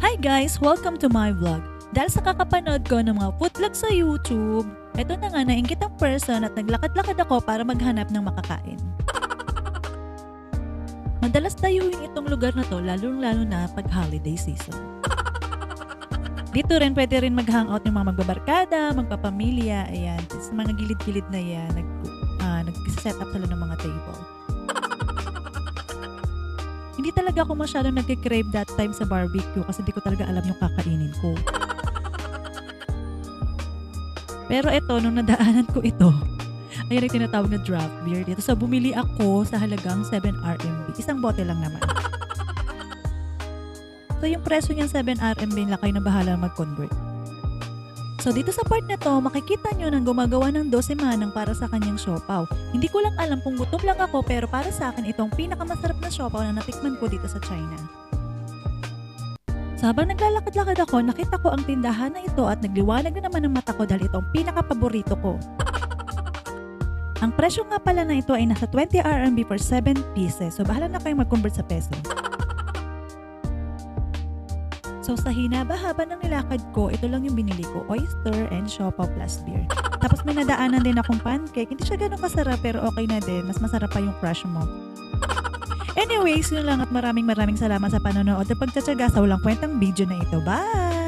Hi guys! Welcome to my vlog. Dahil sa kakapanood ko ng mga food vlog sa YouTube, eto na nga nainggit ang person at naglakad-lakad ako para maghanap ng makakain. Madalas dayuhin itong lugar na to lalo na pag holiday season. Dito rin pwede rin mag-hangout yung mga magbabarkada, magpapamilya, ayan. Sa mga gilid-gilid na yan, nag-set up sila ng mga table. Hindi talaga ako masyadong nag-crave that time sa barbecue kasi di ko talaga alam yung kakainin ko. Pero eto, nung nadaanan ko ito, ayun ang tinatawag na draft beer dito. So, bumili ako sa halagang 7 RMB. Isang bote lang naman. So, yung presyo niyang 7 RMB lang kayo na bahala mag-convert. So, dito sa part na to, makikita nyo nang gumagawa ng 12 manang para sa kanyang siopaw. Hindi ko lang alam kung gutom lang ako pero para sa akin itong pinakamasarap na siopaw na natikman ko dito sa China. So, habang naglalakad-lakad ako, nakita ko ang tindahan na ito at nagliwanag na naman ang mata ko dahil ito ang pinakapaborito ko. Ang presyo nga pala na ito ay nasa 20 RMB for 7 pieces. So, bahala na kayong mag-convert sa peso. So, sa hinaba-haba ng nilakad ko, ito lang yung binili ko, oyster and siopaw plus beer. Tapos may nadaanan din akong pancake. Hindi siya ganun kasarap pero okay na din. Mas masarap pa yung crush mo. Anyways, yun lang at maraming salamat sa panonood at pagtsatsaga sa walang kwentang video na ito. Bye!